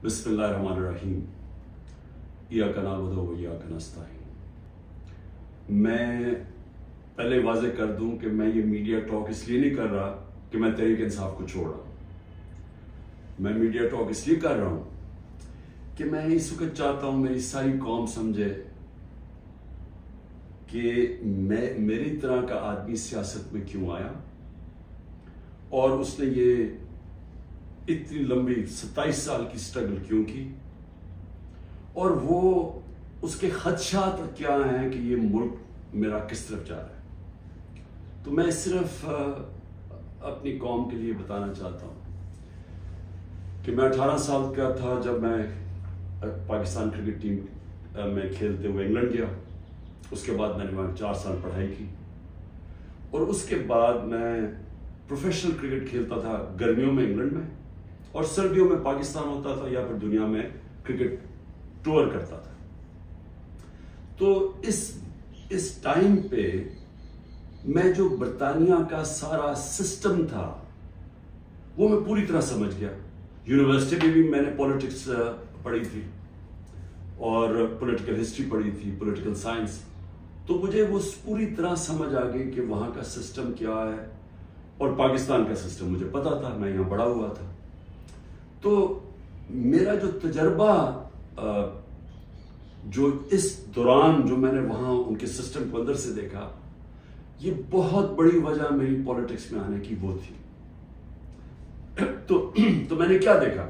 بسم اللہ الرحمن الرحیم ایاک نعبد و ایاک نستعین۔ میں پہلے واضح کر دوں کہ میں یہ میڈیا ٹاک اس لیے نہیں کر رہا کہ میں تحریک انصاف کو چھوڑ رہا ہوں۔ میں میڈیا ٹاک اس لیے کر رہا ہوں کہ میں اس وقت چاہتا ہوں میری ساری قوم سمجھے کہ میری طرح کا آدمی سیاست میں کیوں آیا اور اس نے یہ اتنی لمبی 27 سال کی سٹرگل کیوں کی، اور وہ اس کے خدشات کیا ہیں کہ یہ ملک میرا کس طرف جا رہا ہے۔ تو میں صرف اپنی قوم کے لیے بتانا چاہتا ہوں کہ میں 18 سال کا تھا جب میں پاکستان کرکٹ ٹیم میں کھیلتے ہوئے انگلینڈ گیا۔ اس کے بعد میں نے وہاں 4 سال پڑھائی کی، اور اس کے بعد میں پروفیشنل کرکٹ کھیلتا تھا گرمیوں میں انگلینڈ میں، اور سردیوں میں پاکستان ہوتا تھا یا پھر دنیا میں کرکٹ ٹور کرتا تھا۔ تو اس ٹائم پہ میں جو برطانیہ کا سارا سسٹم تھا وہ میں پوری طرح سمجھ گیا۔ یونیورسٹی میں بھی میں نے پولیٹکس پڑھی تھی اور پولیٹیکل ہسٹری پڑھی تھی، پولیٹیکل سائنس، تو مجھے وہ پوری طرح سمجھ آ گئی کہ وہاں کا سسٹم کیا ہے، اور پاکستان کا سسٹم مجھے پتا تھا، میں یہاں بڑا ہوا تھا۔ تو میرا جو تجربہ جو اس دوران جو میں نے وہاں ان کے سسٹم کو اندر سے دیکھا، یہ بہت بڑی وجہ میری پولیٹکس میں آنے کی وہ تھی۔ تو میں نے کیا دیکھا؟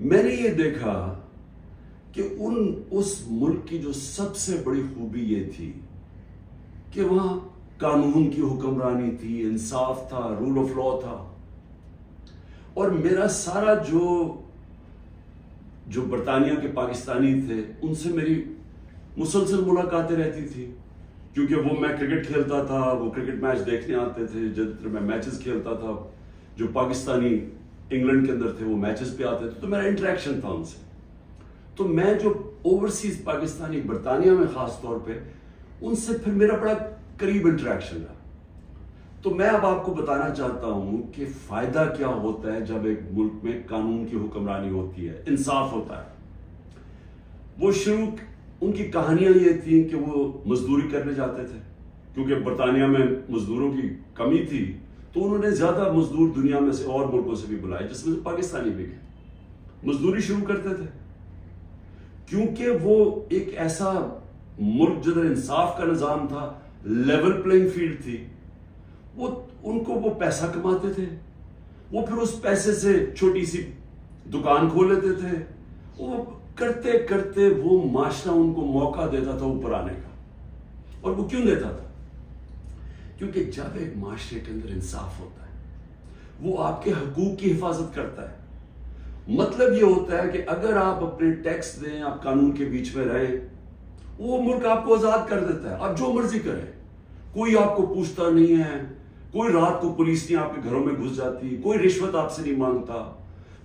میں نے یہ دیکھا کہ اس ملک کی جو سب سے بڑی خوبی یہ تھی کہ وہاں قانون کی حکمرانی تھی، انصاف تھا، رول آف لا تھا، اور میرا سارا جو برطانیہ کے پاکستانی تھے ان سے میری مسلسل ملاقاتیں رہتی تھی، کیونکہ وہ میں کرکٹ کھیلتا تھا، وہ کرکٹ میچ دیکھنے آتے تھے، جب میں میچز کھیلتا تھا جو پاکستانی انگلینڈ کے اندر تھے وہ میچز پہ آتے تھے، تو میرا انٹریکشن تھا ان سے۔ تو میں جو اوورسیز پاکستانی برطانیہ میں خاص طور پہ ان سے پھر میرا بڑا قریب انٹریکشن رہا۔ تو میں اب آپ کو بتانا چاہتا ہوں کہ فائدہ کیا ہوتا ہے جب ایک ملک میں قانون کی حکمرانی ہوتی ہے، انصاف ہوتا ہے۔ وہ ان کی کہانیاں یہ تھیں کہ وہ مزدوری کرنے جاتے تھے، کیونکہ برطانیہ میں مزدوروں کی کمی تھی، تو انہوں نے زیادہ مزدور دنیا میں سے اور ملکوں سے بھی بلائے، جس میں سے پاکستانی بھی گئے، مزدوری شروع کرتے تھے، کیونکہ وہ ایک ایسا ملک جدھر انصاف کا نظام تھا، لیول پلینگ فیلڈ تھی، ان کو وہ پیسہ کماتے تھے، وہ پھر اس پیسے سے چھوٹی سی دکان کھول لیتے تھے، وہ کرتے کرتے وہ معاشرہ ان کو موقع دیتا تھا اوپر آنے کا۔ اور وہ کیوں دیتا تھا؟ کیونکہ جب ایک معاشرے کے اندر انصاف ہوتا ہے وہ آپ کے حقوق کی حفاظت کرتا ہے۔ مطلب یہ ہوتا ہے کہ اگر آپ اپنے ٹیکس دیں، آپ قانون کے بیچ میں رہیں، وہ ملک آپ کو آزاد کر دیتا ہے، آپ جو مرضی کریں، کوئی آپ کو پوچھتا نہیں ہے، کوئی رات کو پولیس نہیں آپ کے گھروں میں گھس جاتی، کوئی رشوت آپ سے نہیں مانگتا،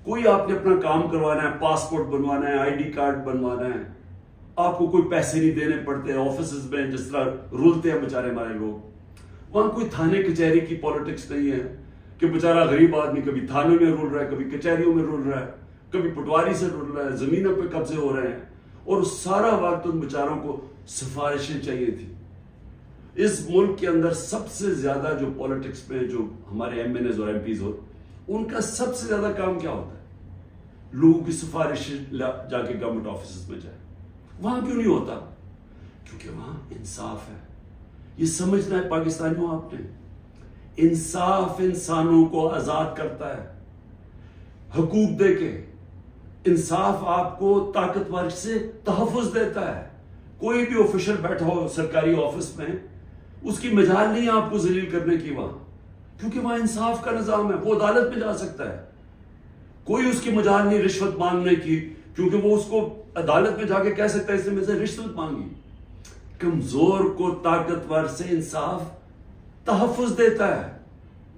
کوئی آپ نے اپنا کام کروانا ہے، پاسپورٹ بنوانا ہے، آئی ڈی کارڈ بنوانا ہے، آپ کو کوئی پیسے نہیں دینے پڑتے آفیسز میں جس طرح رولتے ہیں بیچارے ہمارے لوگ۔ وہاں کوئی تھانے کچہری کی پالیٹکس نہیں ہے کہ بیچارہ غریب آدمی کبھی تھانے میں رول رہا ہے، کبھی کچہریوں میں رول رہا ہے، کبھی پٹواری سے رول رہا ہے، زمینوں پہ قبضے ہو رہے ہیں، اور سارا وقت ان بیچاروں کو سفارشیں چاہیے تھی۔ اس ملک کے اندر سب سے زیادہ جو پولیٹکس میں جو ہمارے ایم این ایز اور ایم پیز ہو، ان کا سب سے زیادہ کام کیا ہوتا ہے؟ لوگوں کی سفارش جا کے گورنمنٹ آفیسز میں جائے۔ وہاں کیوں نہیں ہوتا؟ کیونکہ وہاں انصاف ہے۔ یہ سمجھنا ہے پاکستانیوں آپ نے، انصاف انسانوں کو آزاد کرتا ہے حقوق دے کے، انصاف آپ کو طاقتور سے تحفظ دیتا ہے۔ کوئی بھی آفیشل بیٹھا ہو سرکاری آفس میں، اس کی مجال نہیں آپ کو ذلیل کرنے کی وہاں، کیونکہ وہاں انصاف کا نظام ہے، وہ عدالت میں جا سکتا ہے۔ کوئی اس کی مجال نہیں رشوت مانگنے کی، کیونکہ وہ اس کو عدالت میں جا کے کہہ سکتا ہے اس نے مجھ سے رشوت مانگی۔ کمزور کو طاقتور سے انصاف تحفظ دیتا ہے،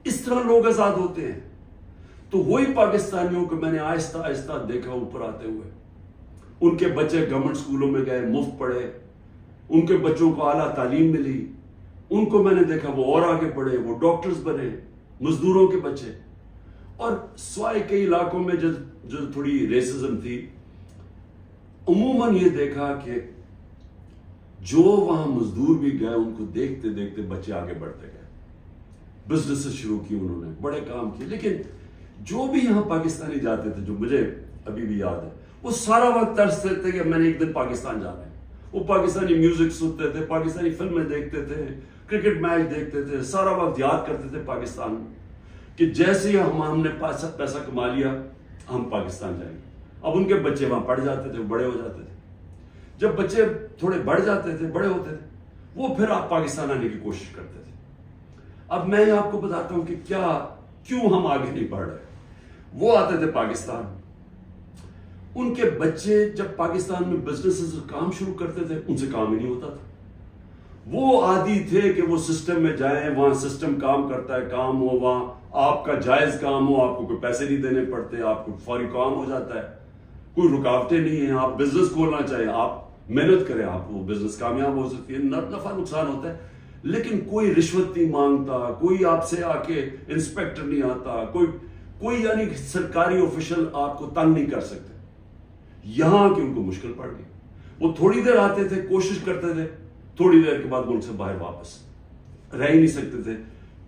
اس طرح لوگ آزاد ہوتے ہیں۔ تو وہی پاکستانیوں کو میں نے آہستہ آہستہ دیکھا اوپر آتے ہوئے، ان کے بچے گورنمنٹ سکولوں میں گئے، مفت پڑھے، ان کے بچوں کو اعلیٰ تعلیم ملی، ان کو میں نے دیکھا وہ اور آگے پڑھے، وہ ڈاکٹرز بنے، مزدوروں کے بچے۔ اور سوائے کئی علاقوں میں جو تھوڑی ریسزم تھی، عموماً یہ دیکھا کہ جو وہاں مزدور بھی گئے ان کو دیکھتے دیکھتے بچے آگے بڑھتے گئے، بزنس شروع کی انہوں نے، بڑے کام کیے. لیکن جو بھی یہاں پاکستانی جاتے تھے، جو مجھے ابھی بھی یاد ہے، وہ سارا وقت ترستے تھے کہ میں نے ایک دن پاکستان جانا ہے. وہ پاکستانی میوزک سنتے تھے، پاکستانی فلمیں دیکھتے تھے، کرکٹ میچ دیکھتے تھے، سارا وقت یاد کرتے تھے پاکستان کہ جیسے ہی ہم نے پیسہ کما لیا ہم پاکستان جائیں گے. اب ان کے بچے وہاں پڑھ جاتے تھے، بڑے ہو جاتے تھے. جب بچے تھوڑے بڑھ جاتے تھے، بڑے ہوتے تھے، وہ پھر آپ پاکستان آنے کی کوشش کرتے تھے. اب میں آپ کو بتاتا ہوں کہ کیوں ہم آگے نہیں بڑھ رہے. وہ آتے تھے پاکستان، ان کے بچے جب پاکستان میں بزنس کام شروع کرتے تھے ان سے کام ہی نہیں ہوتا تھا. وہ عادی تھے کہ وہ سسٹم میں جائیں، وہاں سسٹم کام کرتا ہے، کام ہو، وہاں آپ کا جائز کام ہو، آپ کو کوئی پیسے نہیں دینے پڑتے، آپ کو فوری کام ہو جاتا ہے، کوئی رکاوٹیں نہیں ہیں. آپ بزنس کھولنا چاہیے، آپ محنت کریں، آپ وہ بزنس کامیاب ہو سکتی ہے. نفع نقصان ہوتا ہے لیکن کوئی رشوت نہیں مانگتا، کوئی آپ سے آ کے انسپیکٹر نہیں آتا، کوئی یعنی سرکاری آفیشل آپ کو تنگ نہیں کر سکتے. یہاں کہ ان کو مشکل پڑ گئی. وہ تھوڑی دیر آتے تھے، کوشش کرتے تھے، تھوڑی دیر کے بعد ملک سے باہر واپس رہ ہی نہیں سکتے تھے.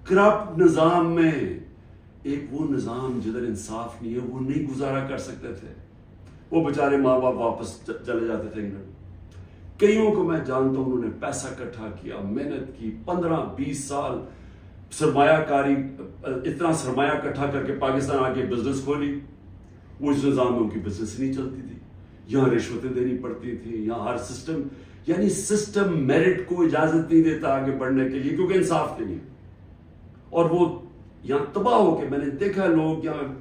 کرپٹ نظام میں ایک وہ نظام جدھر انصاف نہیں ہے، وہ نہیں گزارا کر سکتے تھے. وہ بیچارے ماں باپ واپس چلے جاتے تھے انگلینڈ. کئیوں کو میں جانتا ہوں انہوں نے پیسہ اکٹھا کیا، محنت کی، 15-20 سال سرمایہ کاری، اتنا سرمایہ اکٹھا کر کے پاکستان آ کے بزنس کھولی. وہ اس نظام میں ان کی بزنس نہیں چلتی تھی، یہاں رشوتیں دینی پڑتی تھی، یہاں ہر سسٹم یعنی سسٹم میرٹ کو اجازت نہیں دیتا آگے بڑھنے کے لیے کیونکہ انصاف نہیں ہے. اور وہ یہاں تباہ ہو کے میں نے دیکھا لوگ یہاں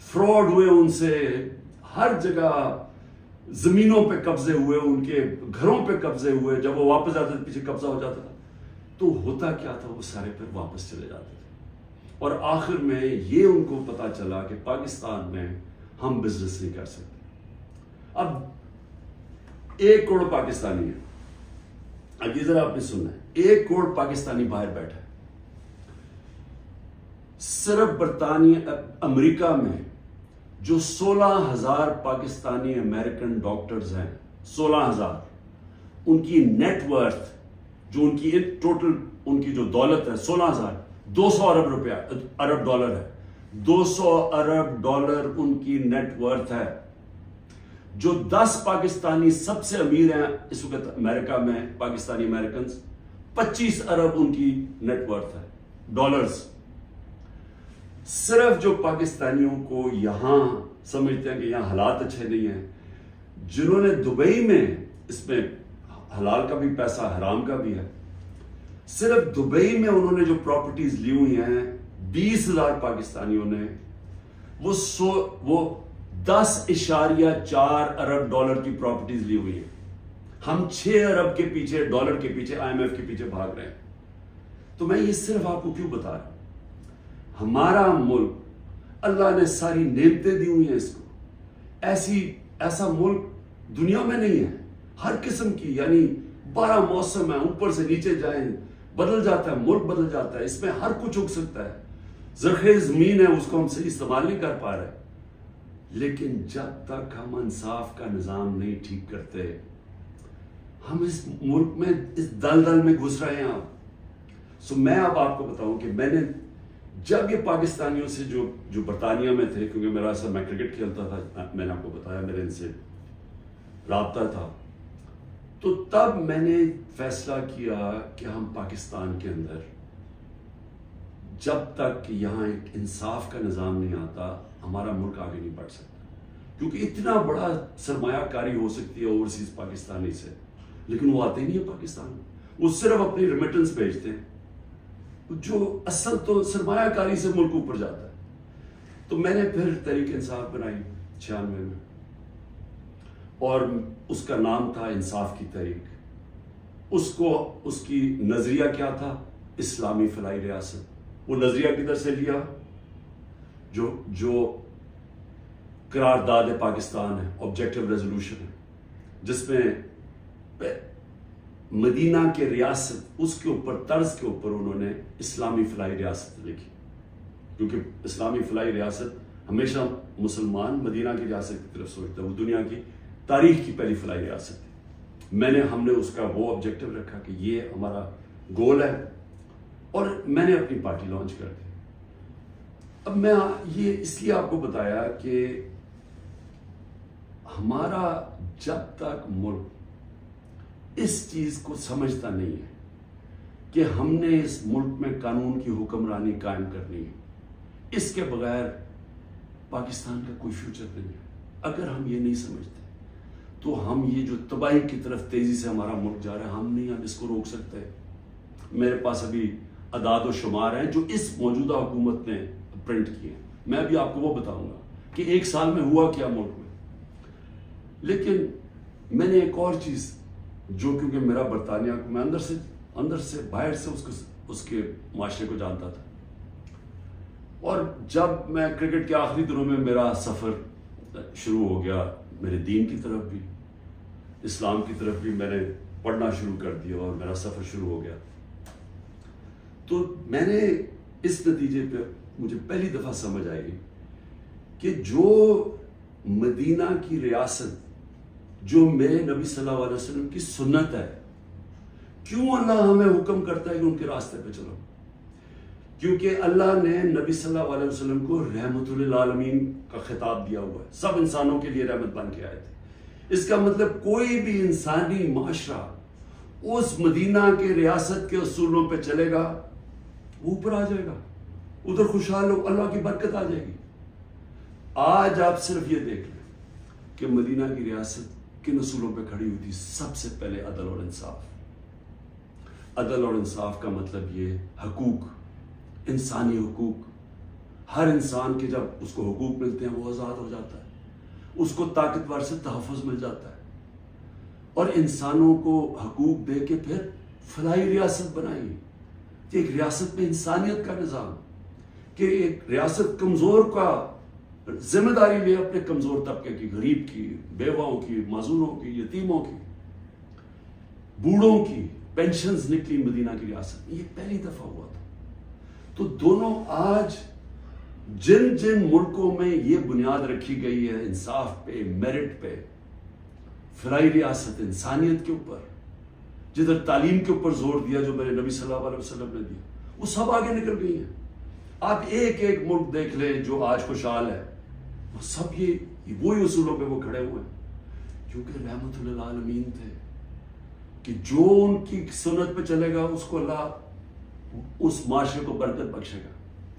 فراڈ ہوئے، ان سے ہر جگہ زمینوں پہ قبضے ہوئے، ان کے گھروں پہ قبضے ہوئے. جب وہ واپس آتے تھے پیچھے قبضہ ہو جاتا تھا. تو ہوتا کیا تھا، وہ سارے پھر واپس چلے جاتے تھے. اور آخر میں یہ ان کو پتا چلا کہ پاکستان میں ہم بزنس نہیں کر سکتے. اب 1 کروڑ پاکستانی ہے. اب یہ ذرا آپ نے سننا ہے، 1 کروڑ پاکستانی باہر بیٹھا ہے. صرف برطانیہ امریکہ میں جو 16,000 پاکستانی امریکن ڈاکٹرز ہیں، 16,000، ان کی نیٹ ورتھ جو ان کی ٹوٹل ان کی جو دولت ہے 16,000، 200 ارب ڈالر ہے. 200 ارب ڈالر ان کی نیٹ ورتھ ہے. جو 10 پاکستانی سب سے امیر ہیں اس وقت امریکہ میں، پاکستانی امریکنز، 25 ارب ان کی نیٹ ورتھ ہے ڈالرز. صرف جو پاکستانیوں کو یہاں سمجھتے ہیں کہ یہاں حالات اچھے نہیں ہیں، جنہوں نے دبئی میں، اس میں حلال کا بھی پیسہ حرام کا بھی ہے، صرف دبئی میں انہوں نے جو پراپرٹیز لی ہوئی ہیں 20,000 پاکستانیوں نے، وہ 10.4 ارب ڈالر کی پراپرٹیز لی ہوئی ہیں. ہم 6 ارب کے پیچھے، ڈالر کے پیچھے، IMF کے پیچھے بھاگ رہے ہیں. تو میں یہ صرف آپ کو کیوں بتا رہا ہوں؟ ہمارا ملک اللہ نے ساری نعمتیں دی ہوئی ہیں اس کو. ایسا ملک دنیا میں نہیں ہے. ہر قسم کی یعنی 12 موسم ہے، اوپر سے نیچے جائیں بدل جاتا ہے، ملک بدل جاتا ہے، اس میں ہر کچھ اگ سکتا ہے. زرخیز زمین ہے، اس کو ہم صحیح استعمال نہیں کر پا رہے. لیکن جب تک ہم انصاف کا نظام نہیں ٹھیک کرتے، ہم اس ملک میں اس دلدل میں گھس رہے ہیں. میں اب آپ کو بتاؤں کہ میں نے جب یہ پاکستانیوں سے جو برطانیہ میں تھے، کیونکہ میرا سر میں کرکٹ کھیلتا تھا، میں نے آپ کو بتایا میرے ان سے رابطہ تھا، تو تب میں نے فیصلہ کیا کہ ہم پاکستان کے اندر جب تک یہاں ایک انصاف کا نظام نہیں آتا ہمارا ملک آگے نہیں بڑھ سکتا. کیونکہ اتنا بڑا سرمایہ کاری ہو سکتی ہے اوورسیز پاکستانی سے، لیکن وہ آتے ہی نہیں ہے پاکستان میں. وہ صرف اپنی ریمیٹنس بھیجتے ہیں، جو اصل تو سرمایہ کاری سے ملک اوپر جاتا ہے. تو میں نے پھر تحریک انصاف بنائی 96 میں، اور اس کا نام تھا انصاف کی تحریک. اس کی نظریہ کیا تھا؟ اسلامی فلاحی ریاست. وہ نظریہ کدھر سے لیا؟ جو قرارداد پاکستان ہے، آبجیکٹو ریزولوشن ہے، جس میں مدینہ کے ریاست، اس کے اوپر طرز کے اوپر انہوں نے اسلامی فلاحی ریاست لکھی. کیونکہ اسلامی فلاحی ریاست ہمیشہ مسلمان مدینہ کی ریاست کی طرف سوچتا ہے، وہ دنیا کی تاریخ کی پہلی فلاحی ریاست ہے۔ ہم نے اس کا وہ آبجیکٹو رکھا کہ یہ ہمارا گول ہے، اور میں نے اپنی پارٹی لانچ کر دی۔ اب میں یہ اس لیے آپ کو بتایا کہ ہمارا جب تک ملک اس چیز کو سمجھتا نہیں ہے کہ ہم نے اس ملک میں قانون کی حکمرانی قائم کرنی ہے، اس کے بغیر پاکستان کا کوئی فیوچر نہیں ہے۔ اگر ہم یہ نہیں سمجھتے تو ہم یہ جو تباہی کی طرف تیزی سے ہمارا ملک جا رہا ہے، ہم نہیں اس کو روک سکتے۔ میرے پاس ابھی اعداد و شمار ہیں جو اس موجودہ حکومت نے پرنٹ کیے، میں ابھی آپ کو وہ بتاؤں گا کہ ایک سال میں ہوا کیا ملک میں۔ لیکن میں نے ایک اور چیز جو کیونکہ میرا برطانیہ کو میں اندر سے باہر سے اس کے معاشرے کو جانتا تھا، اور جب میں کرکٹ کے آخری دنوں میں میرا سفر شروع ہو گیا، میرے دین کی طرف بھی اسلام کی طرف بھی میں نے پڑھنا شروع کر دیا اور میرا سفر شروع ہو گیا، تو میں نے اس نتیجے پہ مجھے پہلی دفعہ سمجھ آئی کہ جو مدینہ کی ریاست جو میرے نبی صلی اللہ علیہ وسلم کی سنت ہے، کیوں اللہ ہمیں حکم کرتا ہے کہ ان کے راستے پہ چلو؟ کیونکہ اللہ نے نبی صلی اللہ علیہ وسلم کو رحمت للعالمین کا خطاب دیا ہوا ہے، سب انسانوں کے لیے رحمت بن کے آئے تھے۔ اس کا مطلب کوئی بھی انسانی معاشرہ اس مدینہ کے ریاست کے اصولوں پہ چلے گا، وہ اوپر آ جائے گا، ادھر خوشحال ہو، اللہ کی برکت آ جائے گی۔ آج آپ صرف یہ دیکھ لیں کہ مدینہ کی ریاست کن اصولوں پہ کھڑی ہوئی تھی؟ سب سے پہلے عدل اور انصاف۔ عدل اور انصاف کا مطلب یہ حقوق، انسانی حقوق، ہر انسان کے جب اس کو حقوق ملتے ہیں وہ آزاد ہو جاتا ہے، اس کو طاقتور سے تحفظ مل جاتا ہے، اور انسانوں کو حقوق دے کے پھر فلاحی ریاست بنائی کہ ایک ریاست میں انسانیت کا نظام، کہ ایک ریاست کمزور کا ذمہ داری لے اپنے کمزور طبقے کی، غریب کی، بیواؤں کی، معذوروں کی، یتیموں کی، بوڑھوں کی پینشنز نکلی مدینہ کی ریاست میں، یہ پہلی دفعہ ہوا تھا۔ تو دونوں آج جن جن ملکوں میں یہ بنیاد رکھی گئی ہے انصاف پہ، میرٹ پہ، فلاحی ریاست، انسانیت کے اوپر، جدھر تعلیم کے اوپر زور دیا جو میرے نبی صلی اللہ علیہ وسلم نے دیا، وہ سب آگے نکل گئی ہیں۔ آپ ایک ایک ملک دیکھ لیں جو آج خوشحال ہے، وہ سب یہ وہی اصولوں پہ وہ کھڑے ہوئے ہیں، کیونکہ رحمت للعالمین تھے کہ جو ان کی سنت پہ چلے گا اس کو اللہ اس معاشرے کو برکت بخشے گا۔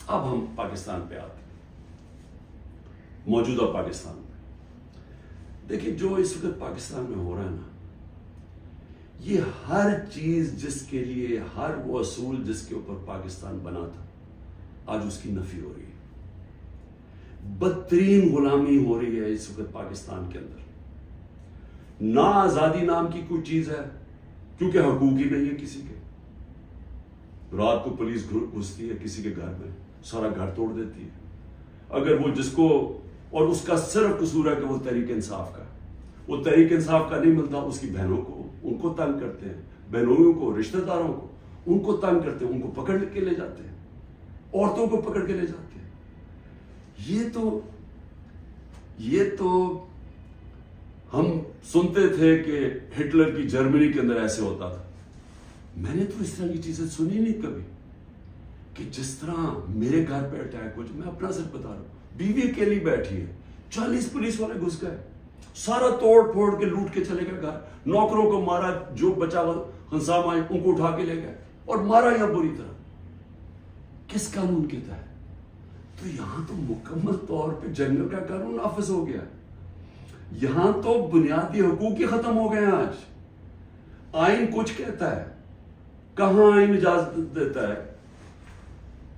اب ہم پاکستان پہ آتے ہیں، موجودہ پاکستان میں دیکھیں جو اس وقت پاکستان میں ہو رہا ہے نا، یہ ہر چیز جس کے لیے، ہر وہ اصول جس کے اوپر پاکستان بنا تھا، آج اس کی نفی ہو رہی ہے۔ بدترین غلامی ہو رہی ہے اس وقت پاکستان کے اندر۔ نہ آزادی نام کی کوئی چیز ہے، کیونکہ حقوق ہی نہیں ہے کسی کے۔ رات کو پولیس گھستی ہے کسی کے گھر میں، سارا گھر توڑ دیتی ہے، اگر وہ جس کو، اور اس کا صرف قصور ہے کہ وہ تحریک انصاف کا، وہ تحریک انصاف کا نہیں ملتا، اس کی بہنوں کو، ان کو تنگ کرتے ہیں، بہنوئیوں کو، رشتہ داروں کو، ان کو تنگ کرتے ہیں، ان کو پکڑ کے لے جاتے ہیں، عورتوں کو پکڑ کے لے جاتے ہیں۔ یہ تو ہم سنتے تھے کہ ہٹلر کی جرمنی کے اندر ایسے ہوتا تھا، میں نے تو اس طرح کی چیزیں سنی نہیں کبھی، کہ جس طرح میرے گھر پہ اٹیک ہو، میں اپنا صرف بتا رہا ہوں، بیوی اکیلی بیٹھی ہے، 40 پولیس والے گھس گئے، سارا توڑ پھوڑ کے لوٹ کے چلے گئے گھر، نوکروں کو مارا، جو بچا ہنسام آئے ان کو اٹھا کے لے گئے اور مارا یہاں بری طرح۔ کس قانون کے تحت؟ تو یہاں تو مکمل طور پہ جنگل کا قانون نافذ ہو گیا، یہاں تو بنیادی حقوق ہی ختم ہو گئے ہیں۔ آج آئین کچھ کہتا ہے، کہاں آئین اجازت دیتا ہے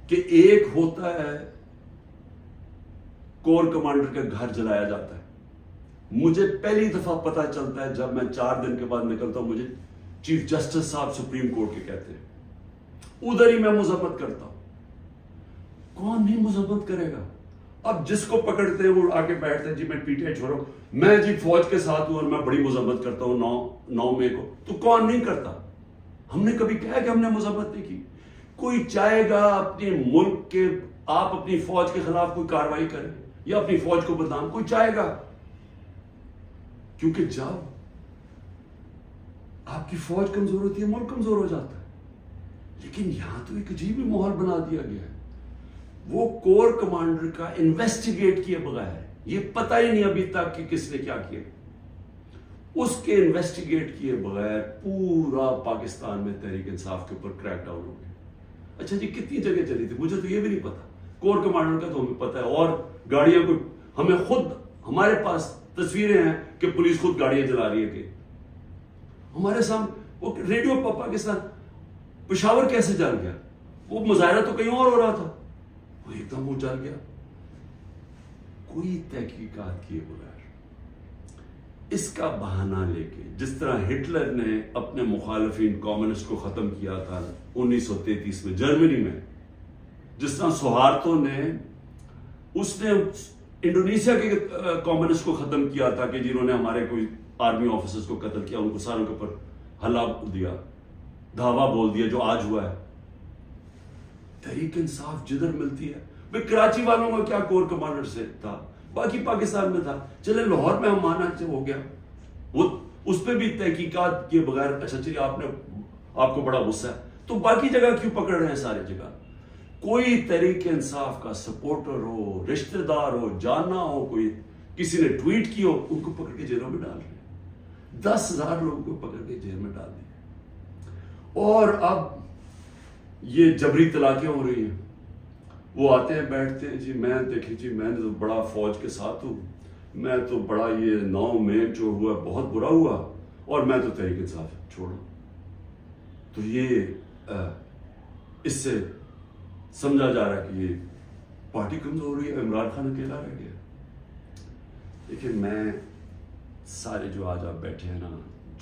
کہ ایک ہوتا ہے کور کمانڈر کا گھر جلایا جاتا ہے؟ مجھے پہلی دفعہ پتا چلتا ہے جب میں 4 دن کے بعد نکلتا ہوں، مجھے چیف جسٹس صاحب سپریم کورٹ کے کہتے ہیں، ادھر ہی میں مذمت کرتا ہوں۔ کون نہیں مذمت کرے گا؟ اب جس کو پکڑتے ہیں وہ آگے بیٹھتے ہیں، جی میں پی ٹی آئی چھوڑو، میں جی فوج کے ساتھ ہوں اور میں بڑی مذمت کرتا ہوں 9 مئی کو، تو کون نہیں کرتا؟ ہم نے کبھی کہا کہ ہم نے مذمت نہیں کی؟ کوئی چاہے گا اپنے ملک کے آپ اپنی فوج کے خلاف کوئی کاروائی کریں یا اپنی فوج کو بدنام، کوئی چاہے گا، کیونکہ جب آپ کی فوج کمزور ہوتی ہے ملک کمزور ہو جاتا ہے. لیکن یہاں تو ایک عجیب ہی ماحول بنا دیا گیا ہے. وہ کور کمانڈر کا انویسٹیگیٹ کیے بغیر، یہ پتہ ہی نہیں ابھی تک کہ کس نے کیا کیا، اس کے انویسٹیگیٹ کیے بغیر پورا پاکستان میں تحریک انصاف کے اوپر کریک ڈاؤن ہو گیا. اچھا جی کتنی جگہ چلی تھی مجھے تو یہ بھی نہیں پتا، کور کمانڈر کا تو ہمیں پتا ہے، اور گاڑیاں کو ہمیں خود، ہمارے پاس تصویریں ہیں کہ پولیس خود گاڑیاں چلا رہی ہے کہ ہمارے سامنے. وہ ریڈیو پاکستان پشاور کیسے جل گیا؟ وہ مظاہرہ تو کہیں اور ہو رہا تھا، وہ ایک دم وہ جل گیا. کوئی تحقیقات کیے بغیر، اس کا بہانہ لے کے، جس طرح ہٹلر نے اپنے مخالفین کمیونسٹ کو ختم کیا تھا 1933 میں جرمنی میں، جس طرح سہارتو نے اس نے انڈونیشیا کے کمیونسٹ کو ختم کیا تھا کہ جنہوں نے ہمارے کوئی آرمی آفیسرز کو قتل کیا، ان کو ساروں کے اوپر حلہ دیا، دھاوا بول دیا، جو آج ہوا ہے. تحریک انصاف جدھر ملتی ہے، بھئی کراچی والوں کا کیا کور کمانڈر سے تھا، باقی پاکستان میں تھا. چلے لاہور میں ہم مانا سے ہو گیا، وہ اس پہ بھی تحقیقات کیے بغیر، اچھا چلیے آپ کو بڑا غصہ ہے تو باقی جگہ کیوں پکڑ رہے ہیں ساری جگہ؟ کوئی تحریک انصاف کا سپورٹر ہو، رشتہ دار ہو، جانا ہو، کوئی کسی نے ٹویٹ کی ہو، ان کو پکڑ کے جیلوں میں ڈال رہے ہیں. 10,000 لوگوں کو پکڑ کے جیل میں ڈال دیا. اور اب یہ جبری طلاقیں ہو رہی ہیں. وہ آتے ہیں بیٹھتے ہیں، جی میں دیکھیں جی میں تو بڑا فوج کے ساتھ ہوں، میں تو بڑا یہ 9 میں جو ہوا بہت برا ہوا اور میں تو تحریک انصاف چھوڑا. تو یہ اس سے سمجھا جا رہا ہے کہ یہ پارٹی کمزور ہو رہی ہے، عمران خان اکیلا رہ گیا. لیکن میں سارے جو آج آپ بیٹھے ہیں نا،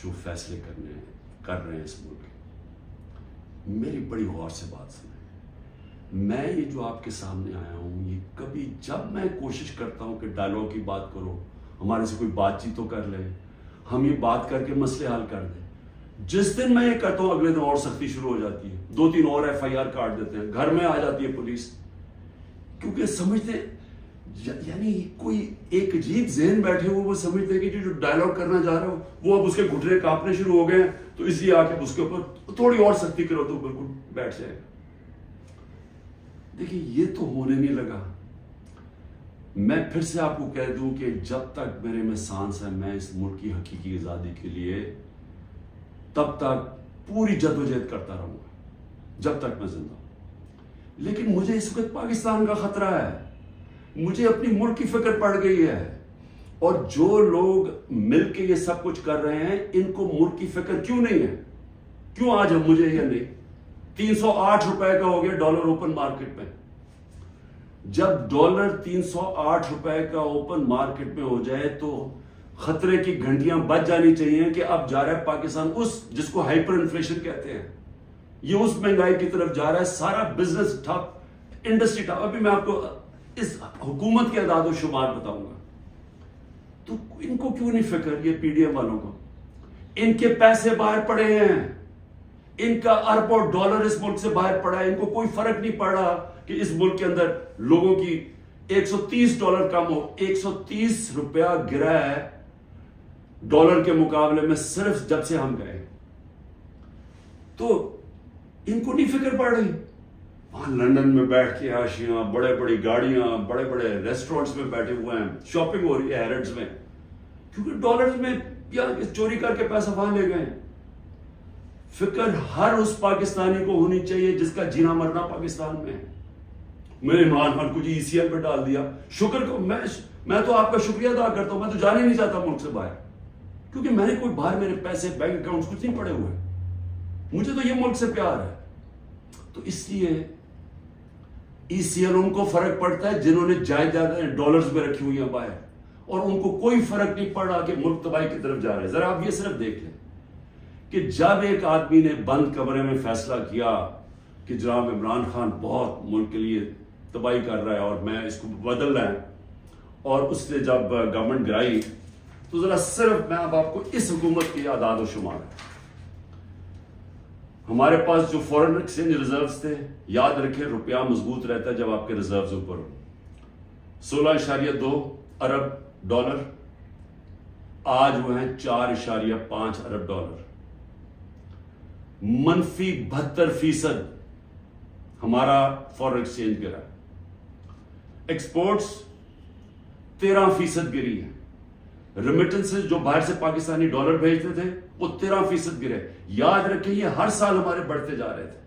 جو فیصلے کر رہے ہیں اس ملک کے، میری بڑی غور سے بات سنیں. میں یہ جو آپ کے سامنے آیا ہوں، یہ کبھی جب میں کوشش کرتا ہوں کہ ڈائلاگ کی بات کرو، ہمارے سے کوئی بات چیت تو کر لے، ہم یہ بات کر کے مسئلے حل کر دیں، جس دن میں یہ کرتا ہوں اگلے دن اور سختی شروع ہو جاتی ہے، 2-3 اور FIR کاٹ دیتے ہیں، گھر میں آ جاتی ہے پولیس. کیونکہ سمجھتے یعنی کوئی ایک عجیب ذہن بیٹھے ہوئے، وہ سمجھتے ہیں کہ جو ڈائلاگ کرنا جا رہا ہو وہ اب اس کے گھٹنے کانپنے شروع ہو گئے ہیں، تو اس لیے آ کے اس کے اوپر تھوڑی اور سختی کرو تو بالکل بیٹھ جائے گا. دیکھیں یہ تو ہونے نہیں لگا. میں پھر سے آپ کو کہہ دوں کہ جب تک میرے میں سانس ہے، میں اس ملک کی حقیقی آزادی کے لیے تب تک پوری جدوجہد کرتا رہوں گا جب تک میں زندہ ہوں. لیکن مجھے اس وقت پاکستان کا خطرہ ہے، مجھے اپنی ملک کی فکر پڑ گئی ہے، اور جو لوگ مل کے یہ سب کچھ کر رہے ہیں ان کو ملک کی فکر کیوں نہیں ہے؟ کیوں آج مجھے یا نہیں؟ 308 روپے کا ہو گیا ڈالر اوپن مارکیٹ میں. جب ڈالر 308 روپے کا اوپن مارکیٹ میں ہو جائے تو خطرے کی گھنٹیاں بج جانی چاہیے کہ اب جا رہا ہے پاکستان اس جس کو ہائپر انفلیشن کہتے ہیں، یہ اس مہنگائی کی طرف جا رہا ہے. سارا بزنس ٹھپ، انڈسٹری ٹھپ. ابھی میں آپ کو اس حکومت کے اعداد و شمار بتاؤں گا. تو ان کو کیوں نہیں فکر، یہ PDM والوں کو؟ ان کے پیسے باہر پڑے ہیں، ان کا اربوں ڈالر اس ملک سے باہر پڑا ہے. ان کو کوئی فرق نہیں پڑ رہا کہ اس ملک کے اندر لوگوں کی $130 کم ہو. 130 روپیہ گرا ہے ڈالر کے مقابلے میں صرف جب سے ہم گئے. تو ان کو نہیں فکر پڑ رہی. وہاں لندن میں بیٹھ کے عاشیاں، بڑے بڑی گاڑیاں، بڑے بڑے ریسٹورنٹس میں بیٹھے ہوئے ہیں، شاپنگ ہو رہی ہے ہیرڈز میں، کیونکہ ڈالرز میں یا چوری کر کے پیسہ وہاں لے گئے. فکر ہر اس پاکستانی کو ہونی چاہیے جس کا جینا مرنا پاکستان میں ہے. میں نے عمران خان کو جی ECL پہ ڈال دیا. شکر کو میں تو آپ کا شکریہ ادا کرتا ہوں. میں تو جانے نہیں چاہتا ملک سے باہر، کیونکہ میں نے کوئی باہر میرے پیسے بینک اکاؤنٹس کچھ نہیں پڑے ہوئے. مجھے تو یہ ملک سے پیار ہے. تو اس لیے ECL ان کو فرق پڑتا ہے جنہوں نے جائیدادیں ڈالرز میں رکھی ہوئی ہیں باہر، اور ان کو کوئی فرق نہیں پڑ رہا کہ ملک تباہی کی طرف جا رہے ہیں. ذرا آپ یہ صرف دیکھ لیں کہ جب ایک آدمی نے بند کمرے میں فیصلہ کیا کہ جناب عمران خان بہت ملک کے لیے تباہی کر رہا ہے اور میں اس کو بدل رہا ہے، اور اس نے جب گورنمنٹ گرائی، تو ذرا صرف میں اب آپ کو اس حکومت کی اعداد و شمار ہمارے پاس جو فورن ایکسچینج ریزروز تھے، یاد رکھیں روپیہ مضبوط رہتا ہے جب آپ کے ریزروز اوپر ہو، 16.2 ارب ڈالر، آج وہ ہیں 4.5 ارب ڈالر، منفی 72% ہمارا فورن ایکسچینج گرا، ایکسپورٹس 13% گری ہے، ریمیٹنسز جو باہر سے پاکستانی ڈالر بھیجتے تھے وہ 13% گرے۔ یاد رکھیں یہ ہر سال ہمارے بڑھتے جا رہے تھے،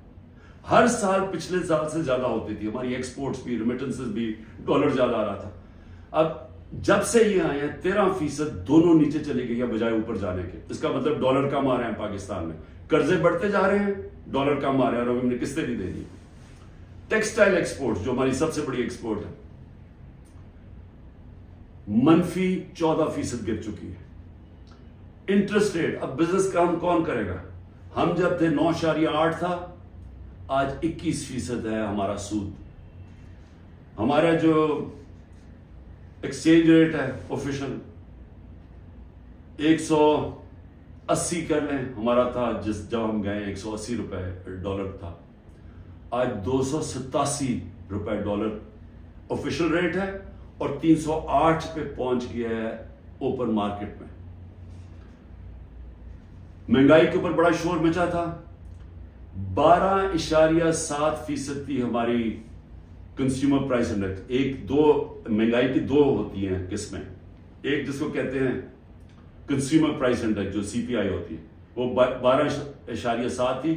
ہر سال پچھلے سال سے زیادہ ہوتی تھی ہماری ایکسپورٹس بھی، ریمیٹنسز بھی، ڈالر زیادہ آ رہا تھا۔ اب جب سے یہ آئے ہیں 13% دونوں نیچے چلے گئی ہے بجائے اوپر جانے کے۔ اس کا مطلب ڈالر کم آ رہے ہیں پاکستان میں، قرضے بڑھتے جا رہے ہیں، ڈالر کم آ رہے ہیں اور ہم نے قسطیں بھی دے دی۔ ٹیکسٹائل ایکسپورٹ جو ہماری سب سے بڑی ایکسپورٹ ہے، منفی 14% گر چکی ہے۔ انٹرسٹ ریٹ، اب بزنس کام کون کرے گا؟ ہم جب تھے 9.8 تھا، آج 21% ہے ہمارا سود۔ ہمارا جو ایکسچینج ریٹ ہے آفیشل 180 کر لیں، ہمارا تھا جب ہم گئے 180 روپے ڈالر تھا، آج 287 روپے ڈالر آفیشل ریٹ ہے اور 308 پہ پہنچ گیا ہے اوپن مارکیٹ میں۔ مہنگائی کے اوپر بڑا شور مچا تھا، 12.7% تھی ہماری کنزیومر پرائس انڈیکس۔ مہنگائی کی دو ہوتی ہیں قسمیں، ایک جس کو کہتے ہیں کنزیومر پرائس انڈیکس جو CPI ہوتی ہے، وہ 12.7 تھی،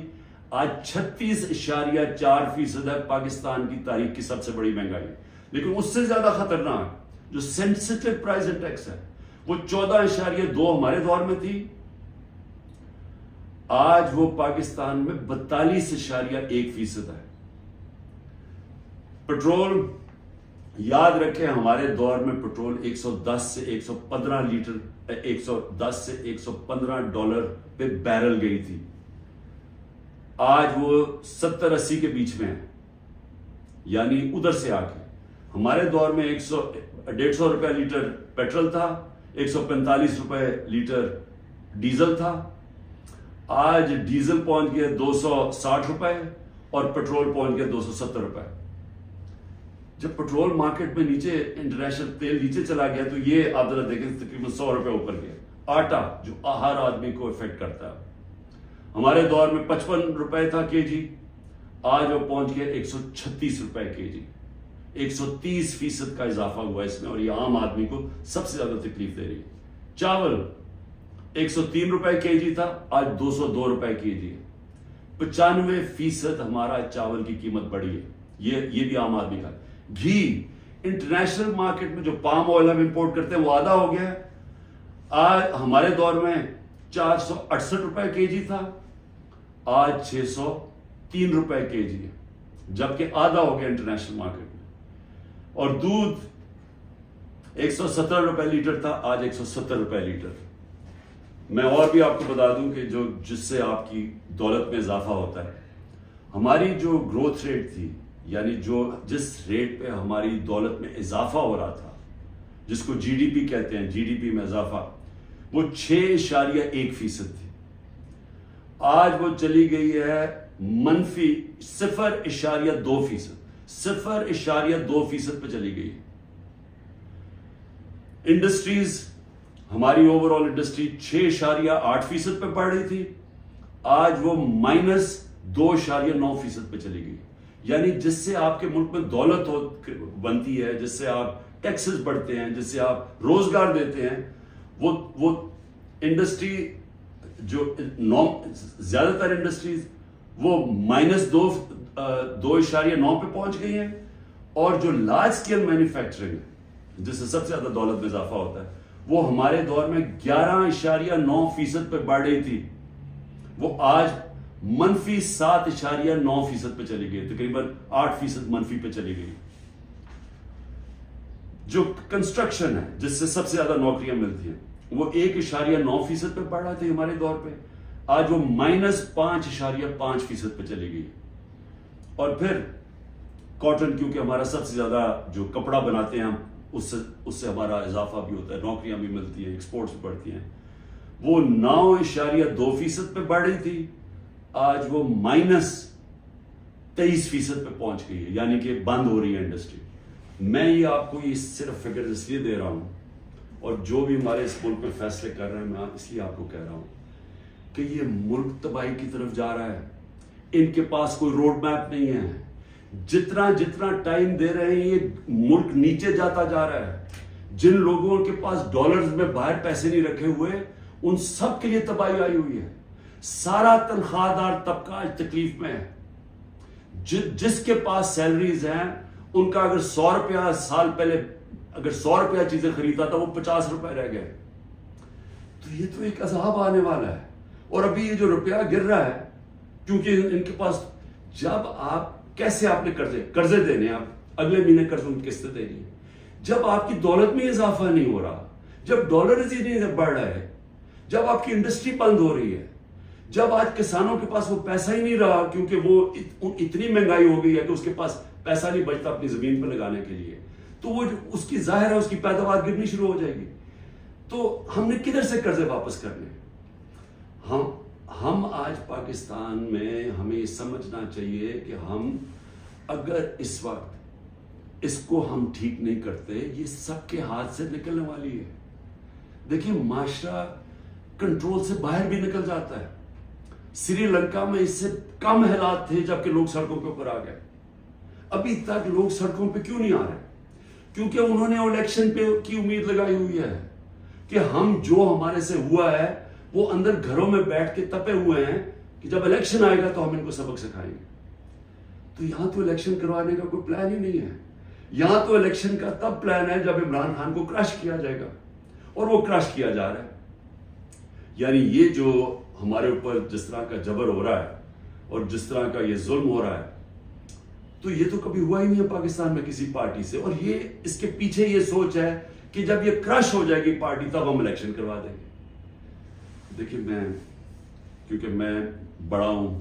آج 36.4% ہے، پاکستان کی تاریخ کی سب سے بڑی مہنگائی۔ لیکن اس سے زیادہ خطرناک جو سینسٹیو پرائس انڈیکس ہے وہ 14.2 ہمارے دور میں تھی، آج وہ پاکستان میں 42.1% ہے۔ پٹرول، یاد رکھیں ہمارے دور میں پٹرول 110 سے 115 لیٹر 110 سے 115 ڈالر پہ بیرل گئی تھی، آج وہ 70-80 کے بیچ میں ہے، یعنی ادھر سے آ کے۔ ہمارے دور میں 150 روپے لیٹر پیٹرول تھا، 145 روپے لیٹر ڈیزل تھا، آج ڈیزل پہنچ گیا 260 روپے اور پیٹرول پہنچ گیا 270 روپے۔ جب پیٹرول مارکیٹ میں نیچے، انٹرنیشنل تیل نیچے چلا گیا تو یہ آپ ذرا دیکھیں تقریباً 100 روپے اوپر گیا۔ آٹا جو ہر آدمی کو افیکٹ کرتا ہے، ہمارے دور میں 55 روپے تھا کے جی، آج وہ پہنچ گیا 136 روپے کے جی، 130% کا اضافہ ہوا اس میں، اور یہ عام آدمی کو سب سے زیادہ تکلیف دے رہی ہے۔ چاول 103 روپے کے جی تھا، آج 202 روپے کے جی ہے، 95% ہمارا چاول کی قیمت بڑھی ہے، یہ بھی عام آدمی کا۔ گھی، انٹرنیشنل مارکیٹ میں جو پام آئل ہم امپورٹ کرتے ہیں وہ آدھا ہو گیا ہے، آج ہمارے دور میں 468 روپے کے جی تھا، آج 603 روپے کے جی ہے، جبکہ آدھا ہو گیا انٹرنیشنل مارکیٹ میں۔ اور دودھ 117 روپے لیٹر تھا، آج 170 روپے لیٹر۔ میں اور بھی آپ کو بتا دوں کہ جس سے آپ کی دولت میں اضافہ ہوتا ہے، ہماری جو گروتھ ریٹ تھی، یعنی جس ریٹ پہ ہماری دولت میں اضافہ ہو رہا تھا، جس کو GDP کہتے ہیں، GDP میں اضافہ، وہ 6.1% تھی، آج وہ چلی گئی ہے منفی 0.2%، 0.2% پہ چلی گئی۔ انڈسٹریز، ہماری اوور آل انڈسٹری 6.8% پہ بڑھ رہی تھی، آج وہ -2.9% پہ چلی گئی۔ یعنی جس سے آپ کے ملک میں دولت بنتی ہے، جس سے آپ ٹیکسز بڑھتے ہیں، جس سے آپ روزگار دیتے ہیں، وہ انڈسٹری جو زیادہ تر انڈسٹریز وہ -2.9 پہ پہنچ گئی ہیں، اور جو لارج اسکیل مینوفیکچرنگ ہے جس سے سب سے زیادہ دولت میں اضافہ ہوتا ہے، وہ ہمارے دور میں 11.9% پہ بڑھ رہی تھی، وہ آج منفی 7.9% پہ چلی گئی، تقریباً 8% منفی پہ چلی گئی۔ جو کنسٹرکشن ہے جس سے سب سے زیادہ نوکریاں ملتی ہیں، وہ 1.9% پہ بڑھ رہا تھا ہمارے دور پہ، آج وہ -5.5% پہ چلی گئی۔ اور پھر کاٹن، کیونکہ ہمارا سب سے زیادہ جو کپڑا بناتے ہیں ہم، اس سے ہمارا اضافہ بھی ہوتا ہے، نوکریاں بھی ملتی ہیں، ایکسپورٹس بھی بڑھتی ہیں، وہ 9.2% پہ بڑھ رہی تھی، آج وہ -23% پہ پہنچ گئی ہے، یعنی کہ بند ہو رہی ہے انڈسٹری. میں یہ آپ کو یہ صرف فگر اس لیے دے رہا ہوں، اور جو بھی ہمارے اس ملک میں فیصلے کر رہے ہیں میں اس لیے آپ کو کہہ رہا ہوں کہ یہ ملک تباہی کی طرف جا رہا ہے. ان کے پاس کوئی روڈ میپ نہیں ہے. جتنا ٹائم دے رہے ہیں یہ ملک نیچے جاتا جا رہا ہے. جن لوگوں کے پاس ڈالرز میں باہر پیسے نہیں رکھے ہوئے ان سب کے لیے تباہی آئی ہوئی ہے. سارا تنخواہ دار طبقہ آج تکلیف میں ہے. جس کے پاس سیلریز ہیں ان کا اگر 100 روپیہ سال پہلے اگر 100 روپیہ چیزیں خریدتا تھا وہ 50 روپے رہ گئے. تو یہ تو ایک عذاب آنے والا ہے. اور ابھی یہ جو روپیہ گر رہا ہے کیونکہ ان کے پاس جب آپ کیسے آپ نے قرضے دینے ہیں، آپ اگلے مہینے قرضوں کی قسطیں دینی ہے. جب آپ کی دولت میں اضافہ نہیں ہو رہا، جب ڈالرز ہی نہیں بڑھ رہا ہے، جب آپ کی انڈسٹری بند ہو رہی ہے، جب آج کسانوں کے پاس وہ پیسہ ہی نہیں رہا کیونکہ وہ اتنی مہنگائی ہو گئی ہے کہ اس کے پاس پیسہ نہیں بچتا اپنی زمین پہ لگانے کے لیے، تو وہ اس کی ظاہر ہے اس کی پیداوار گرنی شروع ہو جائے گی. تو ہم نے کدھر سے قرضے واپس کرنے؟ ہم آج پاکستان میں ہمیں یہ سمجھنا چاہیے کہ ہم اگر اس وقت اس کو ہم ٹھیک نہیں کرتے یہ سب کے ہاتھ سے نکلنے والی ہے. دیکھیں معاشرہ کنٹرول سے باہر بھی نکل جاتا ہے. سری لنکا میں اس سے کم حالات تھے جبکہ لوگ سڑکوں کے اوپر آ گئے. ابھی تک لوگ سڑکوں پہ کیوں نہیں آ رہے؟ کیونکہ انہوں نے الیکشن پہ کی امید لگائی ہوئی ہے کہ ہم جو ہمارے سے ہوا ہے وہ اندر گھروں میں بیٹھ کے تپے ہوئے ہیں کہ جب الیکشن آئے گا تو ہم ان کو سبق سکھائیں گے. تو یہاں تو الیکشن کروانے کا کوئی پلان ہی نہیں ہے. یہاں تو الیکشن کا تب پلان ہے جب عمران خان کو کرش کیا جائے گا، اور وہ کرش کیا جا رہا ہے. یعنی یہ جو ہمارے اوپر جس طرح کا جبر ہو رہا ہے اور جس طرح کا یہ ظلم ہو رہا ہے تو یہ تو کبھی ہوا ہی نہیں ہے پاکستان میں کسی پارٹی سے. اور یہ اس کے پیچھے یہ سوچ ہے کہ جب یہ کرش ہو جائے گی پارٹی تب ہم الیکشن کروا دیں گے. دیکھیں کیونکہ میں بڑا ہوں،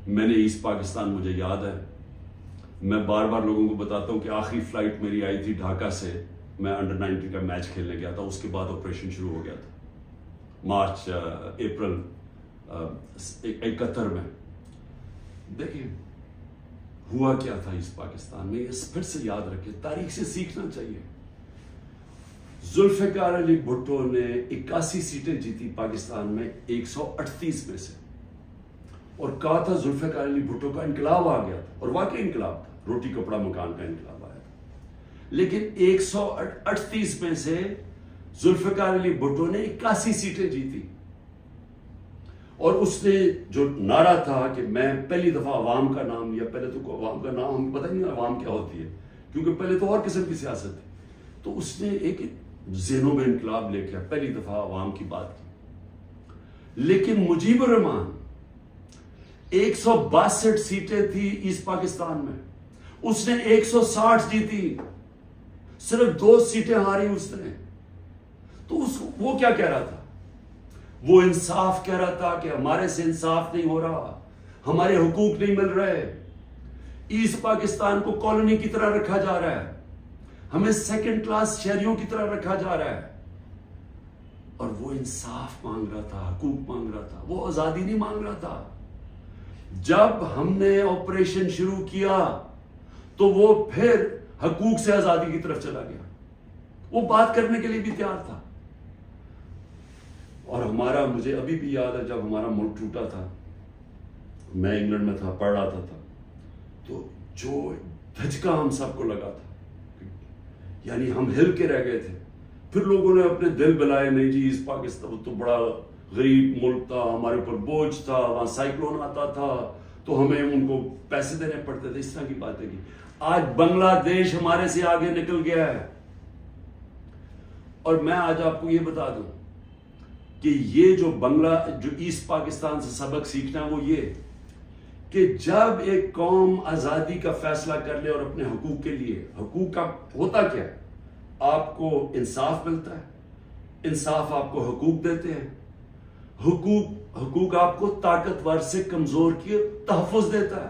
میں نے ایسٹ پاکستان مجھے یاد ہے. میں بار بار لوگوں کو بتاتا ہوں کہ آخری فلائٹ میری آئی تھی ڈھاکہ سے، میں انڈر 19 کا میچ کھیلنے گیا تھا. اس کے بعد آپریشن شروع ہو گیا تھا اپریل 71 میں. دیکھیں ہوا کیا تھا اس پاکستان میں، یہ پھر سے یاد رکھیں، تاریخ سے سیکھنا چاہیے. ذوالفقار علی بھٹو نے 81 سیٹیں جیتی پاکستان میں 138 میں سے، اور کہا تھا ذوالفقار علی بھٹو کا انقلاب آ گیا تھا، اور واقعی انقلاب تھا، روٹی کپڑا مکان کا انقلاب آیا تھا. لیکن 138 میں سے ذوالفقار علی بھٹو نے 81 سیٹیں جیتی. اور اس نے جو نعرہ تھا کہ میں پہلی دفعہ عوام کا نام لیا. پہلے تو عوام کا نام ہمیں پتہ نہیں عوام کیا ہوتی ہے کیونکہ پہلے تو اور قسم کی سیاست تھی. تو اس نے ایک ذہنوں میں انقلاب لے کے پہلی دفعہ عوام کی بات کی. لیکن مجیب الرحمان 162 سیٹیں تھی ایسٹ پاکستان میں، اس نے 160 جیتی، صرف 2 سیٹیں ہاری اس نے. تو وہ کیا کہہ رہا تھا؟ وہ انصاف کہہ رہا تھا کہ ہمارے سے انصاف نہیں ہو رہا، ہمارے حقوق نہیں مل رہے، ایسٹ پاکستان کو کالونی کی طرح رکھا جا رہا ہے، ہمیں سیکنڈ کلاس شہریوں کی طرح رکھا جا رہا ہے. اور وہ انصاف مانگ رہا تھا، حقوق مانگ رہا تھا، وہ آزادی نہیں مانگ رہا تھا. جب ہم نے آپریشن شروع کیا تو وہ پھر حقوق سے آزادی کی طرف چلا گیا. وہ بات کرنے کے لیے بھی تیار تھا. اور مجھے ابھی بھی یاد ہے جب ہمارا ملک ٹوٹا تھا، میں انگلینڈ میں تھا، پڑھ رہا تھا، تو جو دھچکا ہم سب کو لگا تھا، یعنی ہم ہل کے رہ گئے تھے. پھر لوگوں نے اپنے دل بلائے، نہیں جی اس پاکستان تو بڑا غریب ملک تھا، ہمارے اوپر بوجھ تھا، وہاں سائیکلون آتا تھا تو ہمیں ان کو پیسے دینے پڑتے تھے، اس طرح کی باتیں کی. آج بنگلہ دیش ہمارے سے آگے نکل گیا ہے. اور میں آج آپ کو یہ بتا دوں کہ یہ جو ایسٹ پاکستان سے سبق سیکھنا ہے وہ یہ کہ جب ایک قوم آزادی کا فیصلہ کر لے اور اپنے حقوق کے لیے، حقوق کا ہوتا کیا ہے؟ آپ کو انصاف ملتا ہے، انصاف آپ کو حقوق دیتے ہیں، حقوق آپ کو طاقتور سے کمزور کی تحفظ دیتا ہے.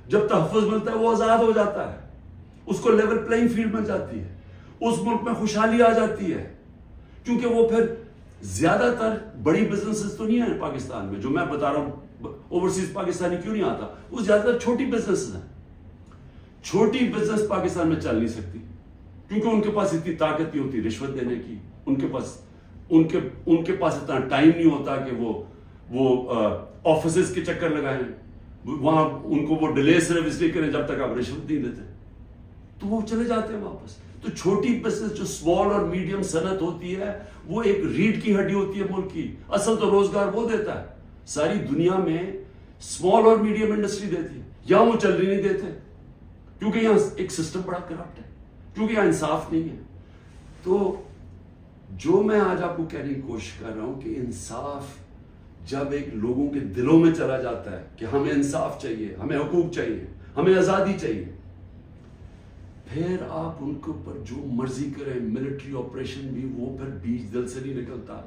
جب تحفظ ملتا ہے وہ آزاد ہو جاتا ہے، اس کو لیول پلینگ فیلڈ مل جاتی ہے، اس ملک میں خوشحالی آ جاتی ہے. کیونکہ وہ پھر زیادہ تر بڑی بزنسز تو نہیں ہیں پاکستان میں، جو میں بتا رہا ہوں اوورسیز پاکستانی کیوں نہیں آتا؟ وہ زیادہ تر چھوٹی بزنس ہیں. چھوٹی بزنس پاکستان میں چل نہیں سکتی کیونکہ ان کے پاس اتنی طاقت نہیں ہوتی رشوت دینے کی. ان کے پاس اتنا ٹائم نہیں ہوتا کہ وہ آفیسز کے چکر لگائیں, وہاں ان کو وہ ڈیلے صرف اس لیے کریں جب تک آپ رشوت نہیں دیتے, تو وہ چلے جاتے ہیں واپس. تو چھوٹی بزنس جو اسمال اور میڈیم صنعت ہوتی ہے وہ ایک ریڑھ کی ہڈی ہوتی ہے ملک کی. اصل تو روزگار وہ دیتا ہے. ساری دنیا میں اسمال اور میڈیم انڈسٹری دیتی ہے, یہاں وہ چل رہی نہیں دیتے کیونکہ یہاں ایک سسٹم بڑا کرپٹ ہے, کیونکہ یہاں انصاف نہیں ہے. تو جو میں آج آپ کو کہنے کی کوشش کر رہا ہوں کہ انصاف جب ایک لوگوں کے دلوں میں چلا جاتا ہے کہ ہمیں انصاف چاہیے, ہمیں حقوق چاہیے, ہمیں آزادی چاہیے, پھر آپ ان کے اوپر جو مرضی کریں, ملٹری آپریشن بھی, وہ پھر بیج دل سے نہیں نکلتا.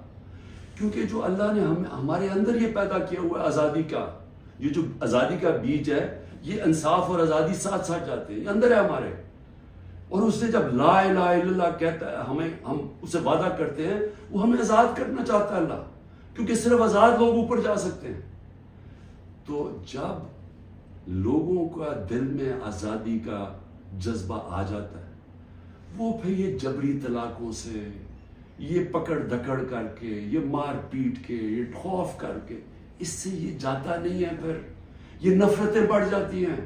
کیونکہ جو اللہ نے ہمارے اندر یہ پیدا کیا ہوا ہے آزادی کا, یہ جو آزادی کا بیج ہے, یہ انصاف اور آزادی ساتھ ساتھ جاتے ہیں, یہ اندر ہے ہمارے. اور اس نے جب لا الہ الا اللہ کہتا ہے, ہم اسے وعدہ کرتے ہیں, وہ ہمیں آزاد کرنا چاہتا ہے اللہ, کیونکہ صرف آزاد لوگ اوپر جا سکتے ہیں. تو جب لوگوں کا دل میں آزادی کا جذبہ آ جاتا ہے, وہ پھر یہ جبری طلاقوں سے, یہ پکڑ دکڑ کر کے, یہ مار پیٹ کے, یہ خوف کر کے, اس سے یہ جاتا نہیں ہے. پھر یہ نفرتیں بڑھ جاتی ہیں,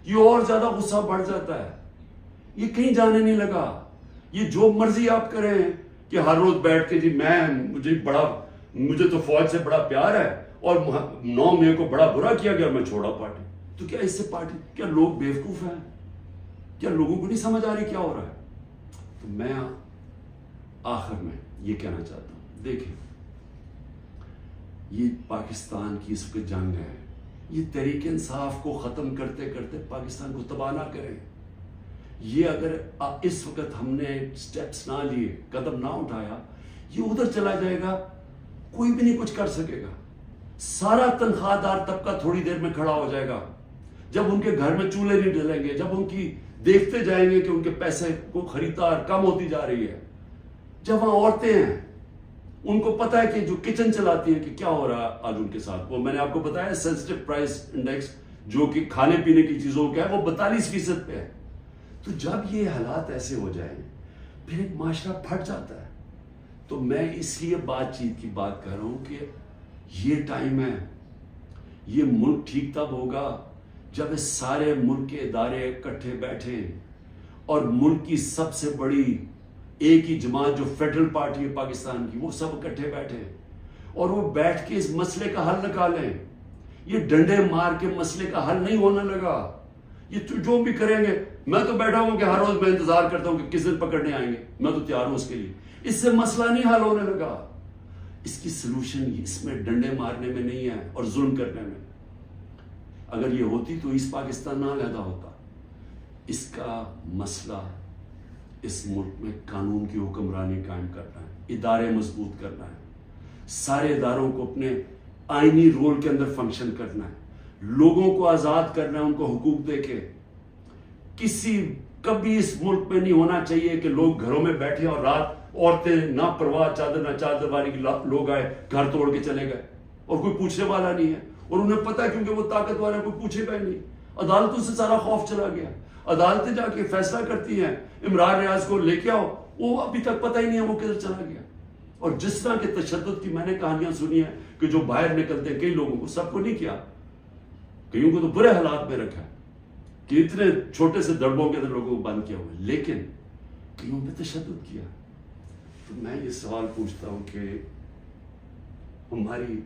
یہ اور زیادہ غصہ بڑھ جاتا ہے, یہ کہیں جانے نہیں لگا. یہ جو مرضی آپ کریں کہ ہر روز بیٹھ کے جی مجھے تو فوج سے بڑا پیار ہے اور 9 مئی کو بڑا برا کیا گیا, میں چھوڑا پارٹی. تو کیا اس سے پارٹی, کیا لوگ بیوقوف ہیں؟ کیا لوگوں کو نہیں سمجھ آ رہی کیا ہو رہا ہے؟ تو میں آخر میں یہ کہنا چاہتا ہوں, دیکھیں یہ پاکستان کی اس وقت جنگ ہے, یہ تحریک انصاف کو ختم کرتے کرتے پاکستان کو تباہ نہ کریں. یہ اگر اس وقت ہم نے سٹیپس نہ لیے, قدم نہ اٹھایا, یہ ادھر چلا جائے گا, کوئی بھی نہیں کچھ کر سکے گا. سارا تنخواہ دار طبقہ تھوڑی دیر میں کھڑا ہو جائے گا. جب ان کے گھر میں چولہے نہیں ڈلیں گے, جب ان کی دیکھتے جائیں گے کہ ان کے پیسے کو خریدار کم ہوتی جا رہی ہے, جب وہاں عورتیں ہیں, ان کو پتا ہے کہ جو کچن چلاتی ہیں کہ کیا ہو رہا ہے آج ان کے ساتھ. وہ میں نے آپ کو بتایا سینسٹیو پرائس انڈیکس جو کہ کھانے پینے کی چیزوں کا ہے, وہ 42% پہ ہے. تو جب یہ حالات ایسے ہو جائیں پھر ایک معاشرہ پھٹ جاتا ہے. تو میں اس لیے بات چیت کی بات کر رہا ہوں کہ یہ ٹائم ہے, یہ ملک ٹھیک تب ہوگا جب اس سارے ملک کے ادارے اکٹھے بیٹھے اور ملک کی سب سے بڑی ایک ہی جماعت جو فیڈرل پارٹی ہے پاکستان کی, وہ سب اکٹھے بیٹھے اور وہ بیٹھ کے اس مسئلے کا حل نکالیں. یہ ڈنڈے مار کے مسئلے کا حل نہیں ہونے لگا. یہ جو بھی کریں گے, میں تو بیٹھا ہوں کہ ہر روز میں انتظار کرتا ہوں کہ کس دن پکڑنے آئیں گے, میں تو تیار ہوں اس کے لیے. اس سے مسئلہ نہیں حل ہونے لگا. اس کی سلوشن اس میں ڈنڈے مارنے میں نہیں ہے اور ظلم کرنے میں. اگر یہ ہوتی تو اس پاکستان نہ علیحدہ ہوتا. اس کا مسئلہ اس ملک میں قانون کی حکمرانی قائم کرنا ہے, ادارے مضبوط کرنا ہے, سارے اداروں کو اپنے آئینی رول کے اندر فنکشن کرنا ہے, لوگوں کو آزاد کرنا ہے, ان کو حقوق دے کے. کبھی اس ملک میں نہیں ہونا چاہیے کہ لوگ گھروں میں بیٹھے اور رات عورتیں نہ پرواہ چادر نہ چادر والی کی لوگ آئے گھر توڑ کے چلے گئے اور کوئی پوچھنے والا نہیں ہے. اور انہیں پتا ہے کیونکہ وہ طاقت والے, کوئی پوچھے گا نہیں. عدالتوں سے سارا خوف چلا گیا. عدالتیں جا کے فیصلہ کرتی ہیں, عمران ریاض کو لے کے آؤ, وہ ابھی تک پتہ ہی نہیں ہے وہ کدھر چلا گیا. اور جس طرح کے تشدد کی میں نے کہانیاں سنی ہیں کہ جو باہر نکلتے ہیں, کئی لوگوں کو, سب کو نہیں کیا, کئیوں کو تو برے حالات میں رکھا ہے کہ اتنے چھوٹے سے دڑبوں کے اندر لوگوں کو بند کیا ہوا ہے, لیکن کئیوں پہ تشدد کیا. تو میں یہ سوال پوچھتا ہوں کہ ہماری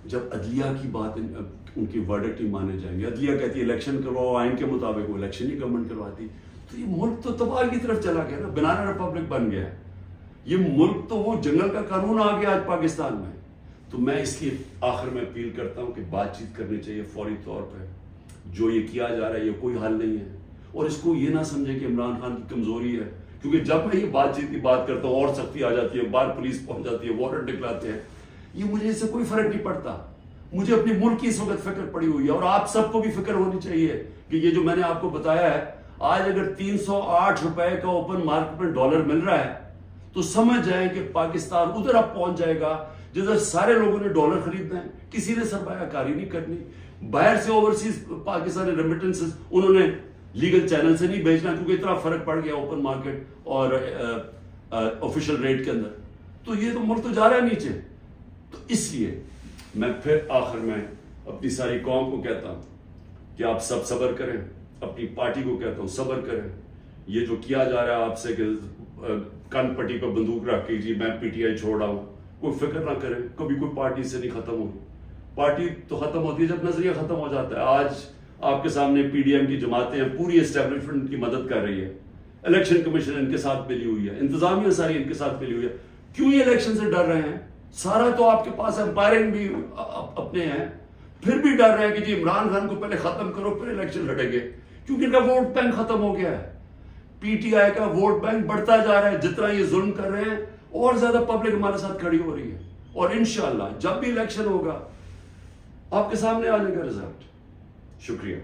جب عدلیہ کی بات, ان کی ورڈکٹ نہیں مانے جائیں گے, عدلیہ کہتی ہے الیکشن کرواؤ آئین کے مطابق, وہ الیکشن ہی گورنمنٹ کرواتی, تو یہ ملک تو تباہ کی طرف چلا گیا نا, بنانا ریپبلک بن گیا. یہ ملک تو وہ جنگل کا قانون آ گیا آج پاکستان میں. تو میں اس کی آخر میں اپیل کرتا ہوں کہ بات چیت کرنی چاہیے فوری طور پہ. جو یہ کیا جا رہا ہے یہ کوئی حل نہیں ہے, اور اس کو یہ نہ سمجھے کہ عمران خان کی کمزوری ہے, کیونکہ جب میں یہ بات چیت کی بات کرتا ہوں اور سختی آ جاتی ہے, باہر پولیس پہنچ جاتی ہے, وارنٹ نکلاتے ہیں. یہ مجھے اس سے کوئی فرق نہیں پڑتا. مجھے اپنی ملک کی اس وقت فکر پڑی ہوئی ہے, اور آپ سب کو بھی فکر ہونی چاہیے کہ یہ جو میں نے آپ کو بتایا ہے, آج اگر 308 روپے کا اوپن مارکیٹ میں ڈالر مل رہا ہے تو سمجھ جائیں کہ پاکستان ادھر اب پہنچ جائے گا جدھر سارے لوگوں نے ڈالر خریدنا ہے, کسی نے سرمایہ کاری نہیں کرنی, باہر سے اوورسیز پاکستانی ریمیٹنسز انہوں نے لیگل چینل سے نہیں بھیجنا, کیونکہ اتنا فرق پڑ گیا اوپن مارکیٹ اور آفیشل ریٹ کے اندر, تو یہ تو ملک تو جا رہا ہے نیچے. تو اس لیے میں پھر آخر میں اپنی ساری قوم کو کہتا ہوں کہ آپ سب صبر کریں, اپنی پارٹی کو کہتا ہوں صبر کریں. یہ جو کیا جا رہا ہے آپ سے کہ کن پٹی پہ بندوق رکھ کے جی میں پی ٹی آئی چھوڑ رہا ہوں, کوئی فکر نہ کریں, کبھی کوئی پارٹی سے نہیں ختم ہوگی. پارٹی تو ختم ہوتی ہے جب نظریہ ختم ہو جاتا ہے. آج آپ کے سامنے پی ڈی ایم کی جماعتیں ہیں, پوری اسٹیبلشمنٹ کی مدد کر رہی ہے, الیکشن کمیشن ان کے ساتھ ملی ہوئی ہے, انتظامیہ ساری ان کے ساتھ ملی ہوئی ہے. کیوں یہ الیکشن سے ڈر رہے ہیں؟ سارا تو آپ کے پاس امپائرنگ بھی اپنے ہیں, پھر بھی ڈر رہے ہیں کہ جی عمران خان کو پہلے ختم کرو پھر الیکشن لڑیں گے, کیونکہ ان کا ووٹ بینک ختم ہو گیا ہے. پی ٹی آئی کا ووٹ بینک بڑھتا جا رہا ہے, جتنا یہ ظلم کر رہے ہیں اور زیادہ پبلک ہمارے ساتھ کھڑی ہو رہی ہے. اور انشاءاللہ جب بھی الیکشن ہوگا آپ کے سامنے آنے کا رزلٹ. شکریہ.